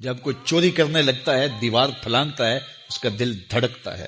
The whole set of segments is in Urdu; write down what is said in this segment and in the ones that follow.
جب کوئی چوری کرنے لگتا ہے، دیوار پھلانگتا ہے، اس کا دل دھڑکتا ہے.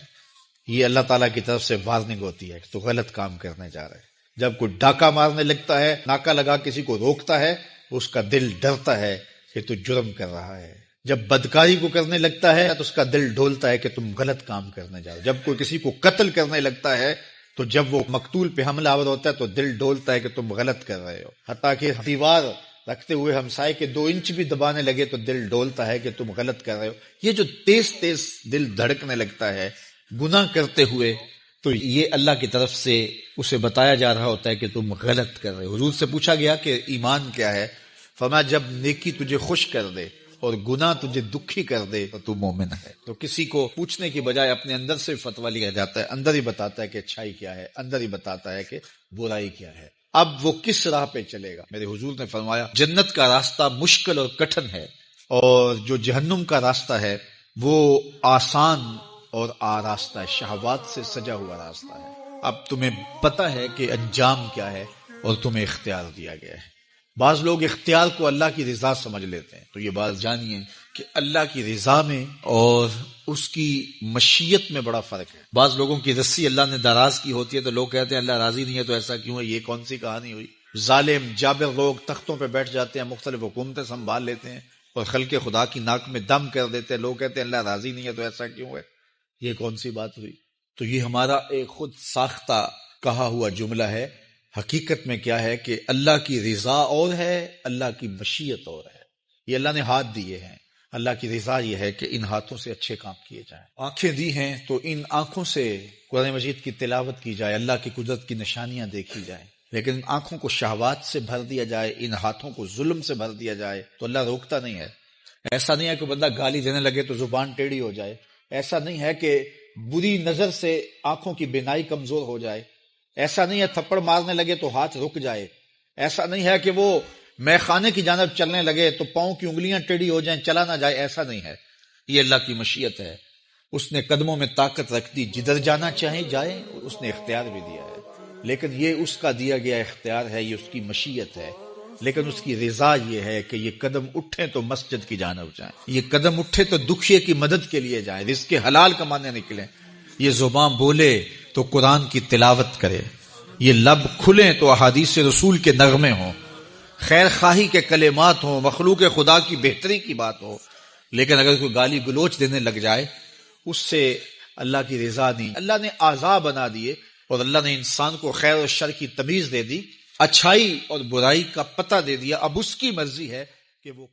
یہ اللہ تعالیٰ کی طرف سے وارننگ ہوتی ہے کہ تو غلط کام کرنے جا رہا ہے. جب کوئی ڈاکہ مارنے لگتا ہے، ناکہ لگا کسی کو روکتا ہے، اس کا دل ڈرتا ہے کہ تو جرم کر رہا ہے. جب بدکاری کو کرنے لگتا ہے تو اس کا دل ڈولتا ہے کہ تم غلط کام کرنے جا رہے ہو. جب کوئی کسی کو قتل کرنے لگتا ہے تو جب وہ مقتول پہ حملہ آور ہوتا ہے تو دل ڈولتا ہے کہ تم غلط کر رہے ہو. حتیٰ کہ دیوار رکھتے ہوئے ہمسائے کے 2 انچ بھی دبانے لگے تو دل ڈولتا ہے کہ تم غلط کر رہے ہو. یہ جو تیز تیز دل دھڑکنے لگتا ہے گناہ کرتے ہوئے، تو یہ اللہ کی طرف سے اسے بتایا جا رہا ہوتا ہے کہ تم غلط کر رہے ہو. حضور سے پوچھا گیا کہ ایمان کیا ہے؟ فرمایا جب نیکی تجھے خوش کر دے اور گناہ تجھے دکھی کر دے تو تو مومن ہے. تو کسی کو پوچھنے کی بجائے اپنے اندر سے فتویٰ لیا جاتا ہے، اندر ہی بتاتا ہے کہ اچھائی کیا ہے، اندر ہی بتاتا ہے کہ برائی کیا ہے. اب وہ کس راہ پہ چلے گا؟ میرے حضور نے فرمایا جنت کا راستہ مشکل اور کٹھن ہے، اور جو جہنم کا راستہ ہے وہ آسان اور آراستہ ہے، شہوات سے سجا ہوا راستہ ہے. اب تمہیں پتہ ہے کہ انجام کیا ہے اور تمہیں اختیار دیا گیا ہے. بعض لوگ اختیار کو اللہ کی رضا سمجھ لیتے ہیں، تو یہ بات جانیے کہ اللہ کی رضا میں اور اس کی مشیت میں بڑا فرق ہے. بعض لوگوں کی رسی اللہ نے دراز کی ہوتی ہے تو لوگ کہتے ہیں اللہ راضی نہیں ہے تو ایسا کیوں ہے. یہ کون سی کہانی ہوئی؟ ظالم جابر لوگ تختوں پہ بیٹھ جاتے ہیں، مختلف حکومتیں سنبھال لیتے ہیں اور خلق خدا کی ناک میں دم کر دیتے ہیں، لوگ کہتے ہیں اللہ راضی نہیں ہے تو ایسا کیوں ہے. یہ کون سی بات ہوئی؟ تو یہ ہمارا ایک خود ساختہ کہا ہوا جملہ ہے. حقیقت میں کیا ہے کہ اللہ کی رضا اور ہے، اللہ کی مشیت اور ہے. یہ اللہ نے ہاتھ دیے ہیں، اللہ کی رضا یہ ہے کہ ان ہاتھوں سے اچھے کام کیے جائیں. آنکھیں دی ہیں تو ان آنکھوں سے قرآن مجید کی تلاوت کی جائے، اللہ کی قدرت کی نشانیاں دیکھی جائیں. لیکن ان آنکھوں کو شہوات سے بھر دیا جائے، ان ہاتھوں کو ظلم سے بھر دیا جائے تو اللہ روکتا نہیں ہے. ایسا نہیں ہے کہ بندہ گالی دینے لگے تو زبان ٹیڑھی ہو جائے. ایسا نہیں ہے کہ بری نظر سے آنکھوں کی بینائی کمزور ہو جائے. ایسا نہیں ہے تھپڑ مارنے لگے تو ہاتھ رک جائے. ایسا نہیں ہے کہ وہ مے خانے کی جانب چلنے لگے تو پاؤں کی انگلیاں ٹیڑھی ہو جائیں، چلا نہ جائے. ایسا نہیں ہے. یہ اللہ کی مشیت ہے. اس نے قدموں میں طاقت رکھ دی، جدھر جانا چاہے جائے، اس نے اختیار بھی دیا ہے. لیکن یہ اس کا دیا گیا اختیار ہے، یہ اس کی مشیت ہے. لیکن اس کی رضا یہ ہے کہ یہ قدم اٹھیں تو مسجد کی جانب جائیں، یہ قدم اٹھے تو دکھیے کی مدد کے لیے جائیں، رزق حلال کمانے نکلیں. یہ زبان بولے تو قرآن کی تلاوت کرے، یہ لب کھلیں تو احادیث رسول کے نغمے ہوں، خیر خواہی کے کلمات ہوں، مخلوق خدا کی بہتری کی بات ہو. لیکن اگر کوئی گالی گلوچ دینے لگ جائے، اس سے اللہ کی رضا نہیں. اللہ نے اعضاء بنا دیے اور اللہ نے انسان کو خیر اور شر کی تمیز دے دی، اچھائی اور برائی کا پتہ دے دیا. اب اس کی مرضی ہے کہ وہ